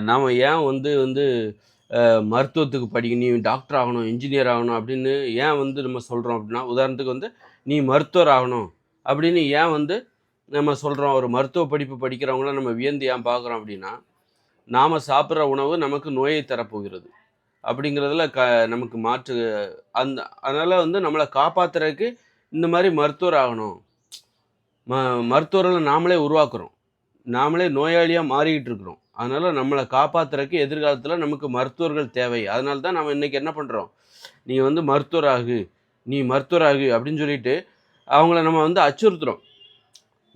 நாம ஏன் வந்து வந்து மருத்துவத்துக்கு படிக்கணும், நீ டாக்டர் ஆகணும், இன்ஜினியர் ஆகணும் அப்படின்னு ஏன் வந்து நம்ம சொல்றோம் அப்படின்னா, உதாரணத்துக்கு வந்து நீ மருத்துவர் ஆகணும் அப்படின்னு ஏன் வந்து நம்ம சொல்றோம். ஒரு மருத்துவ படிப்பு படிக்கிறவங்கள நம்ம வியந்து ஏன் பார்க்குறோம் அப்படின்னா, நாம சாப்பிடுற உணவு நமக்கு நோயை தரப்போகிறது. அப்படிங்கிறதுல நமக்கு மாற்று அந்த அதனால வந்து நம்மள காப்பாத்துறதுக்கு இந்த மாரி மருத்துவர் ஆகணும். ம மருத்துவர்கள நாமளே உருவாக்குறோம். நாமளே நோயாளியா மாறிக்கிட்டு இருக்கிறோம். அதனால நம்மள காப்பாத்துறதுக்கு எதிர்காலத்துல நமக்கு மருத்துவர்கள் தேவை. அதனால தான் நம்ம இன்னைக்கு என்ன பண்றோம், "நீ வந்து மருத்துவர் ஆகு, நீ மருத்துவர் ஆகு" அப்படின்னு சொல்லிட்டு அவங்கள நம்ம வந்து அச்சுறுத்துறோம்.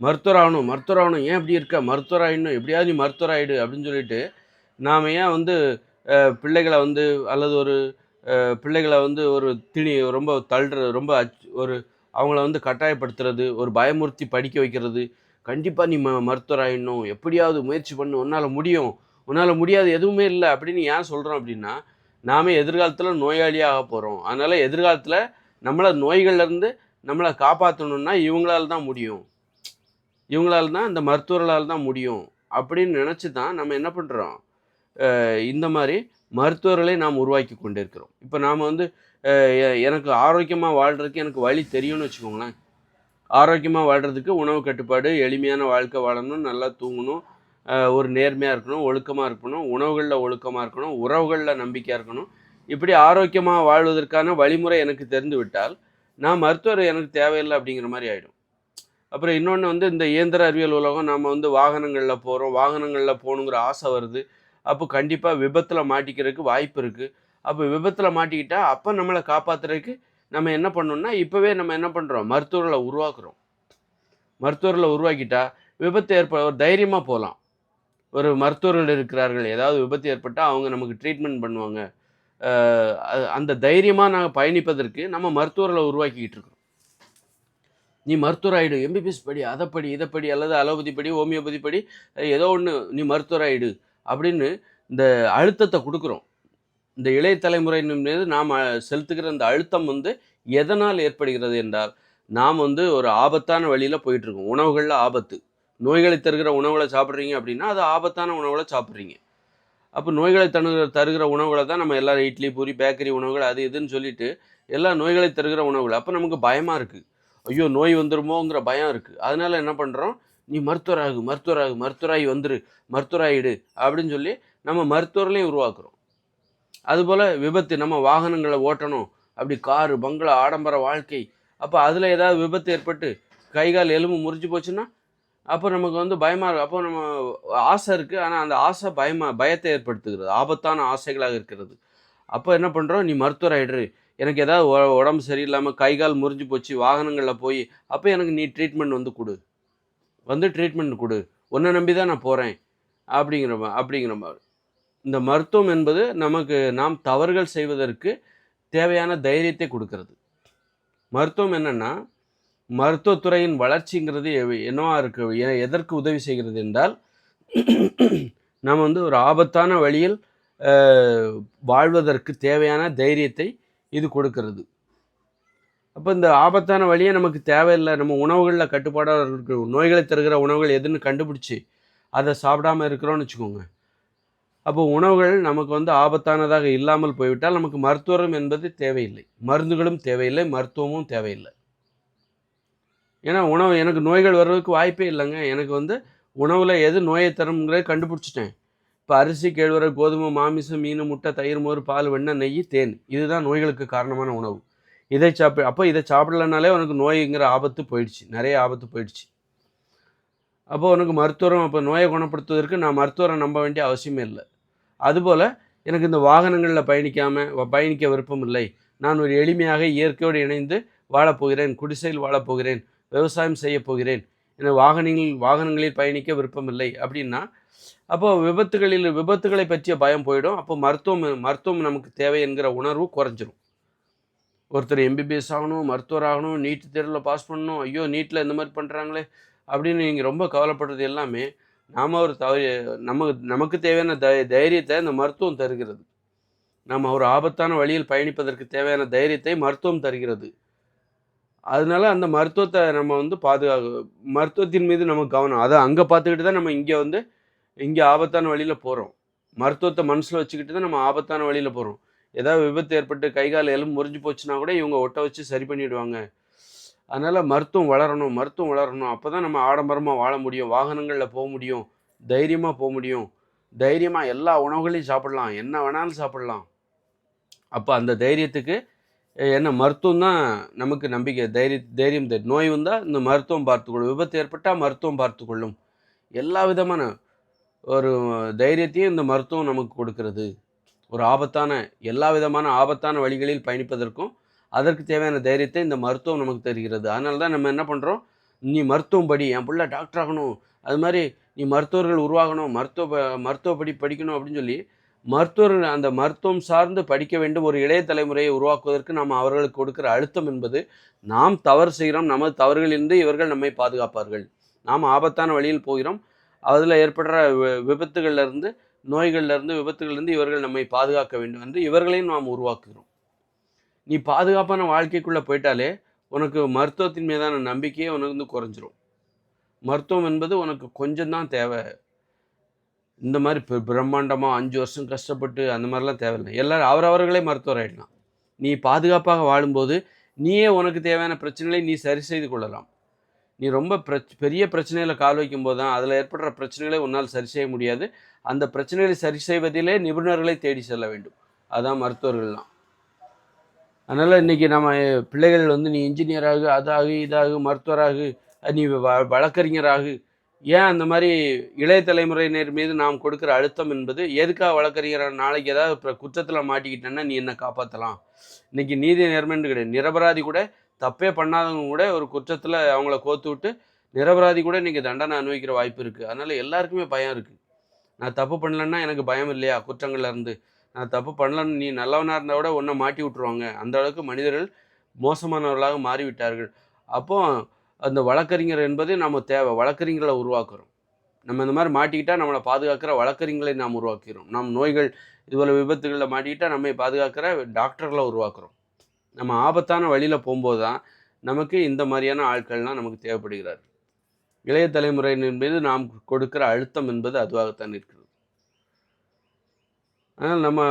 "மருத்துவர் ஆகணும், மருத்துவர் ஆகணும். ஏன் இப்படி இருக்க? மருத்துவர் ஆயிடணும். எப்படியாவது நீ மருத்துவர் ஆயிடு" அப்படின்னு சொல்லிட்டு நாம ஏன் வந்து பிள்ளைகள வந்து அல்லது ஒரு பிள்ளைகள வந்து ஒரு ரொம்ப தள்றது, ரொம்ப ஒரு அவங்கள வந்து கட்டாயப்படுத்துறது, ஒரு பயமுறுத்தி படிக்க வைக்கிறது. கண்டிப்பா நீ மருத்துவர் ஆயிடணும். எப்படியாவது முயற்சி பண்ணு. உன்னால முடியும். உன்னால முடியாது எதுவுமே இல்ல அப்படின்னு ஏன் சொல்றோம் அப்படின்னா, நாம எதிர்காலத்துல நோயாளியா ஆகப்போறோம். அதனால எதிர்காலத்துல நம்மள நோய்கள்ல இருந்து நம்மள காப்பாத்தணும்னா இவங்களால தான் முடியும். இவங்களால தான் இந்த மருத்துவர்களால தான் முடியும். அப்படின்னு நினைச்சு தான் நம்ம என்ன பண்றோம், இந்த மாரி மருத்துவர்களை நாம் உருவாக்கி கொண்டிருக்கிறோம். இப்ப நாம வந்து எனக்கு ஆரோக்கியமா வாழ்றதுக்கு எனக்கு வழி தெரியும்னு வச்சுக்கோங்களேன். ஆரோக்கியமா வாழ்றதுக்கு உணவு கட்டுப்பாடு, எளிமையான வாழ்க்கை வாழணும், நல்லா தூங்கணும், ஒரு நேர்மையா இருக்கணும், ஒழுக்கமா இருக்கணும், உணவுகள்ல ஒழுக்கமா இருக்கணும், உறவுகள்ல நம்பிக்கையா இருக்கணும். இப்படி ஆரோக்கியமா வாழ்வதற்கான வழிமுறை எனக்கு தெரிந்து விட்டால், நான் மருத்துவர் எனக்கு தேவையில்ல அப்படிங்கிற மாரி ஆயிடும். அப்புறம் இன்னொன்னு வந்து இந்த இயந்திர அறிவியல் உலகம் நாம வந்து வாகனங்கள்ல போறோம். வாகனங்கள்ல போகணுங்கிற ஆசை வருது. அப்போ கண்டிப்பா விபத்துல மாட்டிக்கிறதுக்கு வாய்ப்பு இருக்கு. அப்ப விபத்துல மாட்டிக்கிட்டா, அப்ப நம்மள காப்பாத்துறதுக்கு நம்ம என்ன பண்ணணும்னா, இப்பவே நம்ம என்ன பண்றோம்? மருத்துவர்கள உருவாக்குறோம். மருத்துவர்கள உருவாக்கிட்டா, விபத்து ஒரு தைரியமா போலாம். ஒரு மருத்துவர்கள் இருக்கிறார்கள். ஏதாவது விபத்து ஏற்பட்டா அவங்க நமக்கு ட்ரீட்மெண்ட் பண்ணுவாங்க. அ அந்த தைரியமா நாங்க பயணிப்பதற்கு நம்ம மருத்துவர்கள உருவாக்கிக்கிட்டு இருக்கிறோம். நீ மருத்துவர் ஆயிடு. எம்பிபிஎஸ் படி, அத படி, இத படி அல்லது அலோபதி படி, ஹோமியோபதி படி, ஏதோ ஒண்ணு நீ மருத்துவர் ஆயிடு. அப்படின்னு இந்த அழுத்தத்த குடுக்குறோம். இந்த இளைய தலைமுறையினர் மீது நாம் செலுத்துகிற இந்த அழுத்தம் வந்து எதனால் ஏற்படுகிறது என்றால், நாம் வந்து ஒரு ஆபத்தான வழியில போயிட்டுருக்கோம். உணவுகள்ல ஆபத்து. நோய்களை தருகிற உணவுகள சாப்பிடுறீங்க அப்படின்னா, அது ஆபத்தான உணவுகள சாப்பிடுறீங்க. அப்ப நோய்களை தருகிற உணவுகள தான் நம்ம எல்லாரும் இட்லி, பூரி, பேக்கரி உணவுகள் அது இதுன்னு சொல்லிட்டு, எல்லாம் நோய்களை தருகிற உணவுகள். அப்ப நமக்கு பயமா இருக்கு. ஐயோ! நோய் வந்துருமோங்கிற பயம் இருக்கு. அதனால என்ன பண்றோம்? "நீ மருத்துவர் ஆகு, மருத்துவர் ஆகு, மருத்துவராகி வந்துரு, மருத்துவராயிடு" அப்படின்னு சொல்லி நம்ம மருத்துவர்களையும் உருவாக்குறோம். அதுபோல விபத்து நம்ம வாகனங்கள ஓட்டணும். அப்படி காரு, பங்களா, ஆடம்பர வாழ்க்கை. அப்ப அதுல ஏதாவது விபத்து ஏற்பட்டு, கை, கால் எலும்பு முறிஞ்சு போச்சுன்னா, அப்போ நமக்கு வந்து பயமா இருக்கும். அப்போ நம்ம ஆசை இருக்கு. ஆனா அந்த ஆசை பயத்தை ஏற்படுத்துகிறது. ஆபத்தான ஆசைகளாக இருக்கிறது. அப்ப என்ன பண்றோம்? "நீ மருத்துவர் ஆயிடு. எனக்கு ஏதாவது உடம்பு சரியில்லாம கை, கால் முறிஞ்சு போச்சு, வாகனங்கள்ல போயி, அப்ப எனக்கு நீ ட்ரீட்மெண்ட் வந்து குடு. வந்து ட்ரீட்மெண்ட் குடு. உன்ன நம்பி தான் நான் போறேன்." அப்படிங்கிற மாரி. இந்த மருத்துவம் என்பது நாம் தவறுகள் செய்வதற்கு தேவையான தைரியத்தை குடுக்கிறது. மருத்துவம் என்னன்னா, மருத்துவத்துறையின் வளர்ச்சிங்கிறது என்னவா இருக்கு? எதற்கு உதவி செய்கிறது என்றால், நம்ம வந்து ஒரு ஆபத்தான வழியில் அ வாழ்வதற்கு தேவையான தைரியத்தை இது கொடுக்கிறது. அப்ப இந்த ஆபத்தான வழியே நமக்கு தேவையில்ல. நம்ம உணவுகள்ல கட்டுப்பாடா இருக்கு. நோய்களை தருகிற உணவுகள் எதுன்னு கண்டுபிடிச்சு, அத சாப்பிடாம இருக்கிறோம்னு வச்சுக்கோங்க. அப்போ உணவுகள் நமக்கு வந்து ஆபத்தானதாக இல்லாமல் போய்விட்டால், நமக்கு மருத்துவம் என்பது தேவையில்லை. மருந்துகளும் தேவையில்லை, மருத்துவமும் தேவையில்ல. ஏன்னா உணவு எனக்கு நோய்கள் வர்றதுக்கு வாய்ப்பே இல்லங்க. எனக்கு வந்து உணவுல எது நோயை தரும்ங்கிறத கண்டுபிடிச்சுட்டேன். இப்ப அரிசி, கேழ்வரகு, கோதுமை, மாமிசம், மீனு, முட்டை, தயிர், மோர், பால், வெண்ணெய், நெய், தேன். இதுதான் நோய்களுக்கு காரணமான உணவு. இத சாப்பிடலனாலே உனக்கு நோய்ங்கிற ஆபத்து போயிடுச்சு. நெறைய ஆபத்து போயிடுச்சு. அப்போ உனக்கு அப்ப நோய குணப்படுத்துவதற்கு நான் மருத்துவர நம்ப வேண்டிய அவசியமே இல்ல. அதுபோல எனக்கு இந்த வாகனங்கள்ல பயணிக்க விருப்பம் இல்லை. நான் ஒரு எளிமையாக இயற்கையோடு இணைந்து வாழப்போகிறேன். குடிசையில் வாழப்போகிறேன். விவசாயம் செய்யப் போகிறேன். எனக்கு வாகனங்களில் பயணிக்க விருப்பமில்லை அப்படின்னா, அப்போ விபத்துகளை பற்றிய பயம் போயிடும். அப்போ மருத்துவம் நமக்கு தேவை என்கிற உணர்வு குறைஞ்சிரும். ஒருத்தர் எம்பிபிஎஸ் ஆகணும், மருத்துவர் ஆகணும், நீட் தேர்வுல பாஸ் பண்ணணும். ஐயோ! நீட்ல இந்த மாரி பண்றாங்களே! அப்படின்னு நீங்க ரொம்ப கவலைப்படுறது எல்லாமே, நாம ஒரு தவறு நமக்கு தேவையான தைரியத்த இந்த மருத்துவம் தருகிறது. நம்ம ஒரு ஆபத்தான வழியில் பயணிப்பதற்கு தேவையான தைரியத்தை மருத்துவம் தருகிறது. அதனால அந்த மருத்துவத்த நம்ம வந்து மருத்துவத்தின் மீது நமக்கு கவனம். அத அங்க பார்த்துக்கிட்டு தான் நம்ம இங்க ஆபத்தான வழியில போறோம். மருத்துவத்தை மனசில் வச்சுக்கிட்டு தான் நம்ம ஆபத்தான வழியில் போகிறோம். ஏதாவது விபத்து ஏற்பட்டு கை கால் எலும்பு முறிஞ்சு போச்சுன்னா கூட இவங்க ஒட்ட வச்சு சரி பண்ணிடுவாங்க. அதனால் மருத்துவம் வளரணும், மருத்துவம் வளரணும். அப்போ தான் நம்ம ஆடம்பரமாக வாழ முடியும், வாகனங்களில் போக முடியும், தைரியமாக போக முடியும், தைரியமாக எல்லா உணவுகளையும் சாப்பிடலாம், என்ன வேணாலும் சாப்பிடலாம். அப்போ அந்த தைரியத்துக்கு என்ன மருத்துவம் தான் நமக்கு நம்பிக்கை. தைரியம் தரும். நோய் வந்தால் இந்த மருத்துவம் பார்த்துக்கொள்ளும், விபத்து ஏற்பட்டால் மருத்துவம் பார்த்துக்கொள்ளும். எல்லா விதமான ஒரு தைரியத்தையும் இந்த மருத்துவம் நமக்கு கொடுக்கிறது. ஒரு எல்லா விதமான ஆபத்தான வழிகளில் பயணிப்பதற்கும் அதற்கு தேவையான தைரியத்தை இந்த மருத்துவம் நமக்கு தருகிறது. அதனால தான் நம்ம என்ன பண்ணுறோம், நீ மருத்துவம் படி, என் பிள்ளை டாக்டர் ஆகணும், அது மாதிரி நீ மருத்துவர்கள் உருவாகணும், மருத்துவ படிக்கணும் அப்படின்னு சொல்லி மருத்துவர்கள் அந்த மருத்துவம் சார்ந்து படிக்க வேண்டும் ஒரு இளைய தலைமுறையை உருவாக்குவதற்கு நாம் அவர்களுக்கு கொடுக்கிற அழுத்தம் என்பது, நாம் தவறு செய்கிறோம், நமது தவறுகளிலிருந்து இவர்கள் நம்மை பாதுகாப்பார்கள், நாம் ஆபத்தான வழியில் போகிறோம், அதில் ஏற்படுற விபத்துகள்லேருந்து நோய்கள்லேருந்து விபத்துகள்லேருந்து இவர்கள் நம்மை பாதுகாக்க வேண்டும் என்று இவர்களையும் நாம் உருவாக்குகிறோம். நீ பாதுகாப்பான வாழ்க்கைக்குள்ளே போயிட்டாலே உனக்கு மருத்துவத்தின் மீதான நம்பிக்கையே உனக்கு வந்து குறைஞ்சிரும். மருத்துவம் என்பது உனக்கு கொஞ்சம் தான் தேவை. இந்த மாதிரி பிரம்மாண்டமாக 5 வருஷம் கஷ்டப்பட்டு அந்த மாதிரிலாம் தேவையில்லை. எல்லாரும் அவரவர்களே மருத்துவர் ஆகிடலாம். நீ பாதுகாப்பாக வாழும்போது நீயே உனக்கு தேவையான பிரச்சனைகளை நீ சரி செய்து கொள்ளலாம். நீ ரொம்ப பெரிய பிரச்சனையில் கால் வைக்கும்போது தான் அதில் ஏற்படுற பிரச்சனைகளை உன்னால் சரி செய்ய முடியாது. அந்த பிரச்சனைகளை சரி செய்வதிலே நிபுணர்களை தேடி செல்ல வேண்டும். அதுதான் மருத்துவர்கள்லாம். அதனால் இன்றைக்கி நம்ம பிள்ளைகள் வந்து நீ இன்ஜினியராகு, அதாகு, இதாகு, மருத்துவராகு, நீ வழக்கறிஞராகு, ஏன் அந்த மாதிரி இளைய தலைமுறையினர் மீது நாம் கொடுக்குற அழுத்தம் என்பது எதுக்காக வழக்கறிஞர் நாளைக்கு ஏதாவது இப்போ குற்றத்தில் மாட்டிக்கிட்டேன்னா நீ என்ன காப்பாற்றலாம். இன்றைக்கி நீதி நேர்மைன்னு கிடையாது. நிரபராதி கூட தப்பே பண்ணாதவங்க கூட ஒரு குற்றத்தில் அவங்கள கோத்து விட்டு நிரபராதி கூட இன்றைக்கி தண்டனை அனுபவிக்கிற வாய்ப்பு இருக்குது. அதனால் எல்லாருக்குமே பயம் இருக்குது. நான் தப்பு பண்ணலன்னா எனக்கு பயம் இல்லையா குற்றங்கள்லேருந்து, நான் தப்பு பண்ணலன்னு நீ நல்லவனாக இருந்தால் கூட ஒன்றை மாட்டி விட்ருவாங்க. அந்த அளவுக்கு மனிதர்கள் மோசமானவர்களாக மாறிவிட்டார்கள். அப்போது அந்த வழக்கறிஞர் என்பது நம்ம தேவை. வழக்கறிஞர்களை உருவாக்குறோம். நம்ம இந்த மாதிரி மாட்டிக்கிட்டால் நம்மளை பாதுகாக்கிற வழக்கறிஞர்களை நாம் உருவாக்கிறோம். நம் நோய்கள் இதுபோல் விபத்துகளில் மாட்டிக்கிட்டால் நம்மை பாதுகாக்கிற டாக்டர்களை உருவாக்குறோம். நம்ம ஆபத்தான வழியில் போகும்போது தான் நமக்கு இந்த மாதிரியான ஆட்கள்லாம் நமக்கு தேவைப்படுகிறார். இளைய தலைமுறையினர் மீது நாம் கொடுக்கிற அழுத்தம் என்பது அதுவாகத்தான் இருக்கிறது. அதனால் நம்ம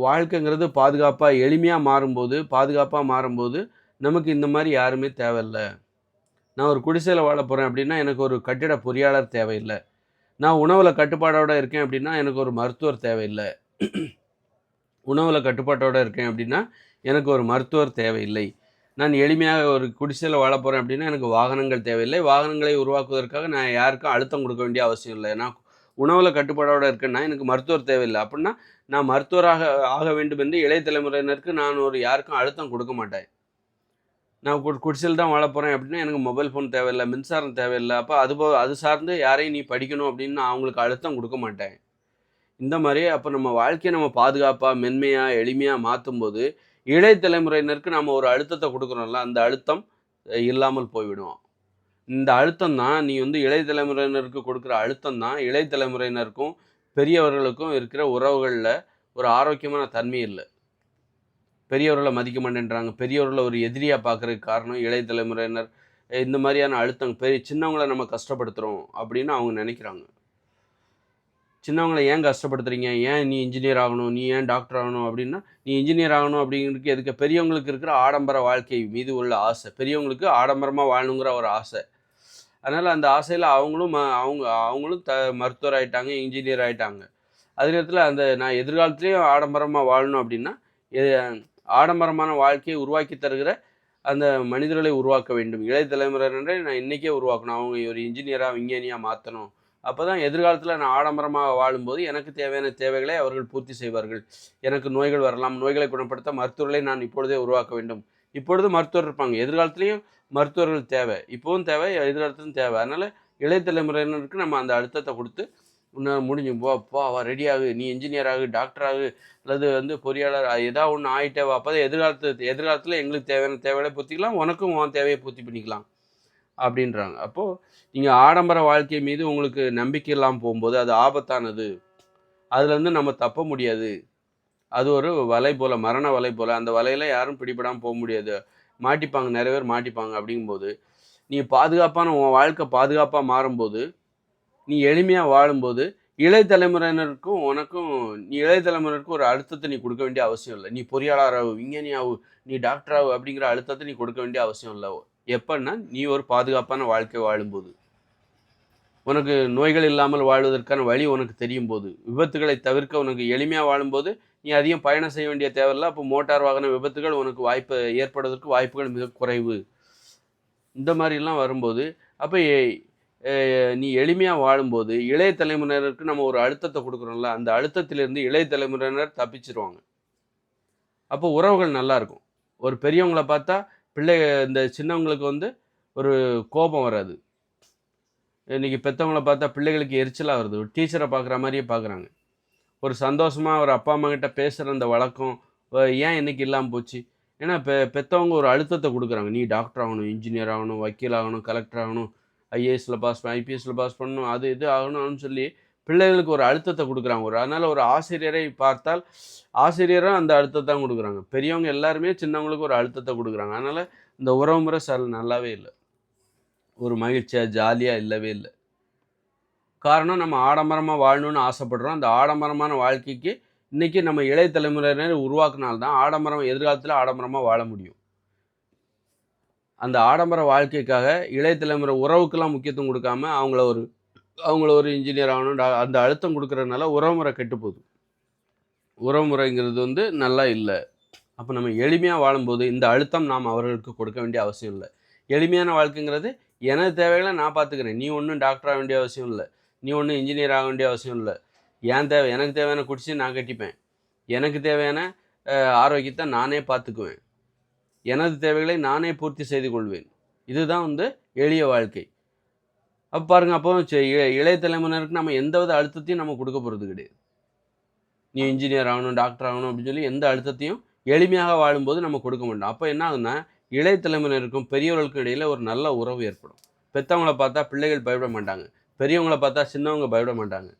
வாழ்க்கைங்கிறது பாதுகாப்பாக மாறும்போது நமக்கு இந்த மாதிரி யாருமே தேவையில்லை. நான் ஒரு குடிசையில் வாழ போகிறேன் அப்படின்னா எனக்கு ஒரு கட்டிட பொறியாளர் தேவையில்லை. நான் உணவில் கட்டுப்பாடோடு இருக்கேன் அப்படின்னா எனக்கு ஒரு மருத்துவர் தேவையில்லை. உணவில் கட்டுப்பாட்டோடு இருக்கேன் அப்படின்னா எனக்கு ஒரு மருத்துவர் தேவையில்லை. நான் எளிமையாக ஒரு குடிசையில் வாழ போகிறேன் அப்படின்னா எனக்கு வாகனங்கள் தேவையில்லை. வாகனங்களை உருவாக்குவதற்காக நான் யாருக்கும் அழுத்தம் கொடுக்க வேண்டிய அவசியம் இல்லை. நான் உணவில் கட்டுப்பாடோடு இருக்கேன்னா எனக்கு மருத்துவர் தேவையில்லை. அப்படின்னா நான் மருத்துவராக ஆக வேண்டும் என்று இளைய தலைமுறையினருக்கு நான் யாருக்கும் அழுத்தம் கொடுக்க மாட்டேன். நான் குடிசையில் தான் வாழ போகிறேன் அப்படின்னா எனக்கு மொபைல் ஃபோன் தேவையில்லை, மின்சாரம் தேவையில்லை. அப்போ அது சார்ந்து யாரையும் நீ படிக்கணும் அப்படின்னு நான் அவங்களுக்கு அழுத்தம் கொடுக்க மாட்டேன். இந்த மாதிரி அப்போ நம்ம வாழ்க்கையை நம்ம பாதுகாப்பாக மென்மையாக எளிமையாக மாற்றும்போது இளைய தலைமுறையினருக்கு நம்ம ஒரு அழுத்தத்தை கொடுக்குறோம்ல, அந்த அழுத்தம் இல்லாமல் போய்விடும். இந்த அழுத்தம் தான் நீ வந்து இளைய தலைமுறையினருக்கு கொடுக்குற அழுத்தம் தான் இளைய தலைமுறையினருக்கும் பெரியவர்களுக்கும் இருக்கிற உறவுகளில் ஒரு ஆரோக்கியமான தன்மை இல்லை. பெரியவர்களை மதிக்க மாட்டேன்றாங்க. பெரியவர்களை ஒரு எதிரியாக பார்க்குறதுக்கு காரணம் இளைய தலைமுறையினர் இந்த மாதிரியான அழுத்தம். சின்னவங்களை நம்ம கஷ்டப்படுத்துகிறோம் அப்படின்னு அவங்க நினைக்கிறாங்க. சின்னவங்களை ஏன் கஷ்டப்படுத்துறீங்க, ஏன் நீ இன்ஜினியர் ஆகணும், நீ ஏன் டாக்டர் ஆகணும் அப்படின்னா, நீ இன்ஜினியர் ஆகணும் அப்படிங்கிறதுக்கு எதுக்கு, பெரியவங்களுக்கு இருக்கிற ஆடம்பர வாழ்க்கை மீது உள்ள ஆசை, பெரியவங்களுக்கு ஆடம்பரமாக வாழணுங்கிற ஒரு ஆசை. அதனால் அந்த ஆசையில் அவங்களும் மருத்துவர் ஆகிட்டாங்க, இன்ஜினியர் ஆகிட்டாங்க. அதே நேரத்தில் நான் எதிர்காலத்துலேயும் ஆடம்பரமாக வாழணும் அப்படின்னா ஆடம்பரமான வாழ்க்கையை உருவாக்கி தருகிற அந்த மனிதர்களை உருவாக்க வேண்டும். இளைய தலைமுறையினரை நான் இன்றைக்கே உருவாக்கணும். அவங்க ஒரு இன்ஜினியராக விஞ்ஞானியாக மாற்றணும். அப்போ தான் எதிர்காலத்தில் நான் ஆடம்பரமாக வாழும்போது எனக்கு தேவையான தேவைகளை அவர்கள் பூர்த்தி செய்வார்கள். எனக்கு நோய்கள் வரலாம், நோய்களை குணப்படுத்த மருத்துவர்களை நான் இப்பொழுதே உருவாக்க வேண்டும். இப்பொழுது மருத்துவர் இருப்பாங்க, எதிர்காலத்துலேயும் மருத்துவர்கள் தேவை, இப்போவும் தேவை, எதிர்காலத்திலும் தேவை. அதனால் இளைய தலைமுறையினருக்கு நம்ம அந்த அழுத்தத்தை கொடுத்து முடிஞ்சு ரெடியாகு, நீ இன்ஜினியர் ஆகு, டாக்டர் ஆகு, அல்லது பொறியாளர் ஏதாவது ஒன்று ஆகிட்டே வா. அப்போ தான் எதிர்காலத்தில் எங்களுக்கு தேவையான தேவைகளை பூர்த்திக்கலாம், உனக்கும் உன் தேவையை பூர்த்தி பண்ணிக்கலாம் அப்படின்றாங்க. அப்போது நீங்கள் ஆடம்பர வாழ்க்கை மீது உங்களுக்கு நம்பிக்கை இல்லாமல் போகும்போது அது ஆபத்தானது. அதுலேருந்து நம்ம தப்ப முடியாது. அது ஒரு வலை போல், மரண வலை போல். அந்த வலையில் யாரும் பிடிபடாமல் போக முடியாது, மாட்டிப்பாங்க, நிறைய பேர் மாட்டிப்பாங்க. அப்படிங்கும்போது நீ உன் வாழ்க்கை பாதுகாப்பாக மாறும்போது, நீ எளிமையாக வாழும்போது இளைய தலைமுறையினருக்கும் உனக்கும் நீ இளைய தலைமுறையினருக்கும் ஒரு அழுத்தத்தை நீ கொடுக்க வேண்டிய அவசியம் இல்லை. நீ பொறியாளர் ஆகு, விஞ்ஞானி ஆகு, நீ டாக்டர் ஆகு அப்படிங்கிற அழுத்தத்தை நீ கொடுக்க வேண்டிய அவசியம் இல்லை. எப்பன்னா நீ ஒரு பாதுகாப்பான வாழ்க்கை வாழும்போது, உனக்கு நோய்கள் இல்லாமல் வாழ்வதற்கான வழி உனக்கு தெரியும் போது, விபத்துகளை தவிர்க்க உனக்கு எளிமையாக வாழும்போது நீ அதிகம் பயணம் செய்ய வேண்டிய தேவையில்லை. அப்போ மோட்டார் வாகன விபத்துகள் உனக்கு ஏற்படுவதற்கு வாய்ப்புகள் மிக குறைவு. இந்த மாதிரிலாம் வரும்போது அப்போ நீ எளிமையாக வாழும்போது இளைய தலைமுறையினருக்கு நம்ம ஒரு அழுத்தத்தை கொடுக்குறோம்ல, அந்த அழுத்தத்திலிருந்து இளைய தலைமுறையினர் தப்பிச்சிருவாங்க. அப்போ உறவுகள் நல்லா இருக்கும். ஒரு பெரியவங்களை பார்த்தா இந்த சின்னவங்களுக்கு வந்து ஒரு கோபம் வராது. இன்றைக்கி பெற்றவங்கள பார்த்தா பிள்ளைகளுக்கு எரிச்சலாக வருது. ஒரு டீச்சரை பார்க்குற மாதிரியே பார்க்குறாங்க. ஒரு சந்தோஷமாக ஒரு அப்பா அம்மா கிட்ட பேசுகிற அந்த வழக்கம் ஏன் இன்றைக்கி இல்லாமல் போச்சு? ஏன்னா பெற்றவங்க ஒரு அழுத்தத்தை கொடுக்குறாங்க. நீ டாக்டர் ஆகணும், இன்ஜினியர் ஆகணும், வக்கீல் ஆகணும், கலெக்டர் ஆகணும், ஐஏஎஸ்ல பாஸ் ஐபிஎஸ்ல பாஸ் பண்ணணும், அது இது ஆகணும்னு சொல்லி பிள்ளைகளுக்கு ஒரு அழுத்தத்தை கொடுக்குறாங்க. அதனால் ஒரு ஆசிரியரை பார்த்தால் ஆசிரியரும் அந்த அழுத்தத்தை தான் கொடுக்குறாங்க. பெரியவங்க எல்லாருமே சின்னவங்களுக்கு ஒரு அழுத்தத்தை கொடுக்குறாங்க. அதனால் இந்த உறவுமுறை நல்லாவே இல்லை. ஒரு மகிழ்ச்சியாக ஜாலியாக இல்லவே இல்லை. காரணம் நம்ம ஆடம்பரமாக வாழணும்னு ஆசைப்படுறோம். அந்த ஆடம்பரமான வாழ்க்கைக்கு இன்றைக்கி நம்ம இளைய தலைமுறையினர் உருவாக்குனால்தான் எதிர்காலத்தில் ஆடம்பரமாக வாழ முடியும். அந்த ஆடம்பர வாழ்க்கைக்காக இளைய தலைமுறை உறவுக்கெல்லாம் முக்கியத்துவம் கொடுக்காம அவங்கள ஒரு இன்ஜினியர் ஆகணும் அந்த அழுத்தம் கொடுக்குறதுனால உறவுமுறை கெட்டு போகுது. உறவுமுறைங்கிறது வந்து நல்லா இல்லை. அப்போ நம்ம எளிமையாக வாழும்போது இந்த அழுத்தம் நாம் அவர்களுக்கு கொடுக்க வேண்டிய அவசியம் இல்லை. எளிமையான வாழ்க்கைங்கிறது எனது தேவைகளை நான் பார்த்துக்கிறேன். நீ ஒன்றும் டாக்டர் ஆக வேண்டிய அவசியம் இல்லை, நீ ஒன்றும் இன்ஜினியர் ஆக வேண்டிய அவசியம் இல்லை. எனக்கு தேவையான குடிச்சு நான் கட்டிப்பேன், எனக்கு தேவையான ஆரோக்கியத்தை நானே பார்த்துக்குவேன், எனது தேவைகளை நானே பூர்த்தி செய்து கொள்வேன். இதுதான் வந்து எளிய வாழ்க்கை. அப்போ பாருங்கள், அப்போ இளைய தலைமுறையினருக்கு நம்ம எந்தவித அழுத்தத்தையும் நம்ம கொடுக்க போகிறது கிடையாது. நீ இன்ஜினியர் ஆகணும், டாக்டர் ஆகணும் அப்படின்னு சொல்லி எந்த அழுத்தத்தையும் எளிமையாக வாழும்போது நம்ம கொடுக்க மாட்டோம். அப்போ என்ன ஆகுதுன்னா இளைய தலைமுறையினருக்கும் பெரியவர்களுக்கும் இடையில் ஒரு நல்ல உறவு ஏற்படும். பெற்றவங்கள பார்த்தா பிள்ளைகள் பயப்பட மாட்டாங்க, பெரியவங்கள பார்த்தா சின்னவங்க பயப்பட மாட்டாங்க.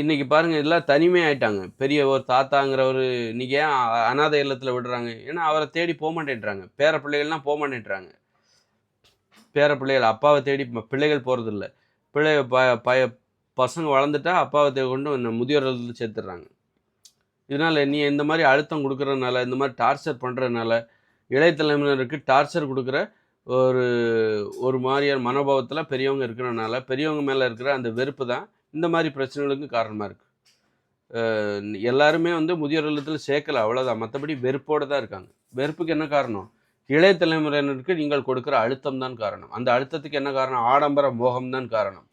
இன்றைக்கி பாருங்கள், எல்லாம் தனிமை ஆகிட்டாங்க. பெரிய ஒரு தாத்தாங்கிறவர் இன்றைக்கி ஏன் அனாதை இல்லத்தில் விடுறாங்க? ஏன்னா அவரை தேடி போக மாட்டேன்றாங்க. பேர பிள்ளைகள்லாம் போக மாட்டேன்றாங்க. பேர பிள்ளைகள் அப்பாவை தேடி பிள்ளைகள் போகிறதில்ல. பசங்க வளர்ந்துட்டா அப்பாவை கொண்டு முதியோர் இல்லத்தில் சேர்த்துடுறாங்க. இதனால் நீ இந்த மாதிரி அழுத்தம் கொடுக்குறதுனால, இந்த மாதிரி டார்ச்சர் பண்ணுறதுனால இளைய தலைமுறையினருக்கு டார்ச்சர் கொடுக்குற ஒரு மாதிரியான மனோபாவத்தில் பெரியவங்க இருக்கிறனால பெரியவங்க மேலே இருக்கிற அந்த வெறுப்பு தான் இந்த மாதிரி பிரச்சனைகளுக்கு காரணமாக இருக்குது. எல்லாருமே வந்து முதியோர் இல்லத்தில் சேர்க்கலை, அவ்வளோதான். மற்றபடி வெறுப்போடு தான் இருக்காங்க. வெறுப்புக்கு என்ன காரணம்? இளைய தலைமுறையினருக்கு நீங்கள் கொடுக்குற அழுத்தம் தான் காரணம். அந்த அழுத்தத்துக்கு என்ன காரணம்? ஆடம்பர மோகம்தான் காரணம்.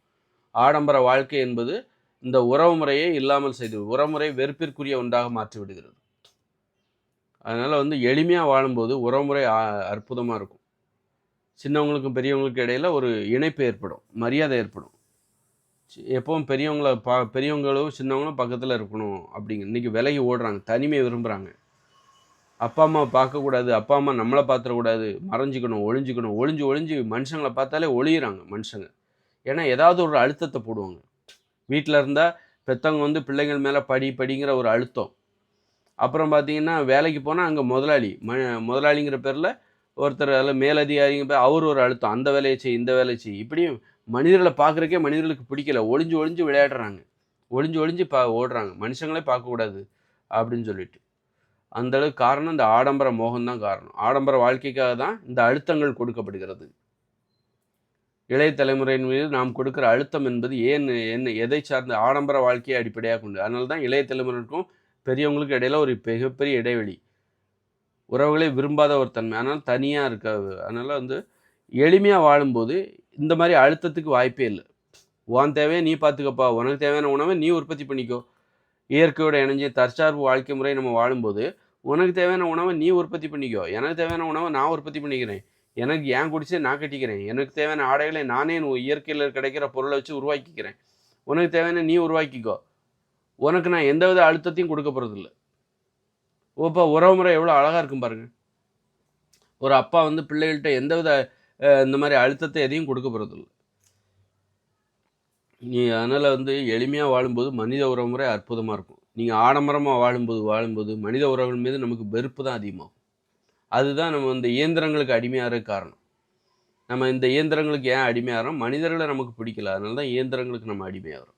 ஆடம்பர வாழ்க்கை என்பது இந்த உறவு முறையை இல்லாமல் செய்து உறவுமுறை வெறுப்பிற்குரிய ஒன்றாக மாற்றி விடுகிறது. அதனால் வந்து எளிமையாக வாழும்போது உறவுமுறை அற்புதமாக இருக்கும். சின்னவங்களுக்கும் பெரியவங்களுக்கும் இடையில் ஒரு இணைப்பு ஏற்படும், மரியாதை ஏற்படும். எப்பவும் பெரியவங்களும் சின்னவங்களும் பக்கத்தில் இருக்கணும் அப்படிங்க. இன்றைக்கி விலகி ஓடுறாங்க, தனிமையை விரும்புகிறாங்க. அப்பா அம்மா பார்க்கக்கூடாது, அப்பா அம்மா நம்மளை பார்த்துடக்கூடாது, மறைஞ்சிக்கணும், ஒளிஞ்சு மனுஷங்களை பார்த்தாலே ஒளியிறாங்க மனுஷங்க. ஏன்னா ஏதாவது ஒரு அழுத்தத்தை போடுவாங்க. வீட்டில் இருந்தால் பெற்றவங்க வந்து பிள்ளைங்கள் மேலே படிங்கிற ஒரு அழுத்தம். அப்புறம் பார்த்திங்கன்னா வேலைக்கு போனால் அங்கே முதலாளிங்கிற பேரில் ஒருத்தர் அதில் மேலதிகாரிங்க பேர் அவர் ஒரு அழுத்தம். அந்த வேலையை செய், இந்த வேலையை செய். இப்படியும் மனிதர்களை பார்க்குறக்கே மனிதர்களுக்கு பிடிக்கல. ஒளிஞ்சு விளையாடுறாங்க, ஒளிஞ்சு ஓடுறாங்க. மனுஷங்களே பார்க்கக்கூடாது அப்படின்னு சொல்லிட்டு. அந்தளவுக்கு காரணம் இந்த ஆடம்பர மோகம்தான் காரணம். ஆடம்பர வாழ்க்கைக்காக தான் இந்த அழுத்தங்கள் கொடுக்கப்படுகிறது. இளைய தலைமுறையின் மீது நாம் கொடுக்குற அழுத்தம் என்பது எதை சார்ந்த ஆடம்பர வாழ்க்கையை அடிப்படையாக கொண்டு. அதனால தான் இளைய தலைமுறைக்கும் பெரியவங்களுக்கு இடையில ஒரு மிகப்பெரிய இடைவெளி, உறவுகளை விரும்பாத ஒரு தன்மை. ஆனால் தனியாக இருக்காது. அதனால் வந்து எளிமையாக வாழும்போது இந்த மாதிரி அழுத்தத்துக்கு வாய்ப்பே இல்லை. உன் தேவையை நீ பார்த்துக்கப்பா, உனக்கு தேவையான உணவை நீ உற்பத்தி பண்ணிக்கோ. இயற்கையோட இணைஞ்சு தற்சார்பு வாழ்க்கை முறை நம்ம வாழும்போது உனக்கு தேவையான உணவை நீ உற்பத்தி பண்ணிக்கோ, எனக்கு தேவையான உணவை நான் உற்பத்தி பண்ணிக்கிறேன், எனக்கு ஏன் குடிச்சு நான் கட்டிக்கிறேன், எனக்கு தேவையான ஆடைகளை நானே இயற்கையில் கிடைக்கிற பொருளை வச்சு உருவாக்கிக்கிறேன், உனக்கு தேவையான நீ உருவாக்கிக்கோ. உனக்கு நான் எந்தவித அழுத்தத்தையும் கொடுக்க போகிறதில்ல. இப்போ உறவுமுறை எவ்வளோ அழகாக இருக்கும் பாருங்கள். ஒரு அப்பா வந்து பிள்ளைகள்கிட்ட எந்தவித இந்த மாதிரி அழுத்தத்தை எதையும் கொடுக்க போகிறதில்ல. அதனால் வந்து எளிமையாக வாழும்போது மனித உறவுமுறை அற்புதமாக இருக்கும். நீங்கள் ஆடம்பரமாக வாழும்போது மனித உறவுகள் மீது நமக்கு வெறுப்பு தான் அதிகமாகும். அதுதான் நம்ம இந்த இயந்திரங்களுக்கு அடிமையாக காரணம். நம்ம இந்த இயந்திரங்களுக்கு ஏன் அடிமையாகிறோம்? மனிதர்கள நமக்கு பிடிக்கல. அதனால தான் இயந்திரங்களுக்கு நம்ம அடிமையாகிறோம்.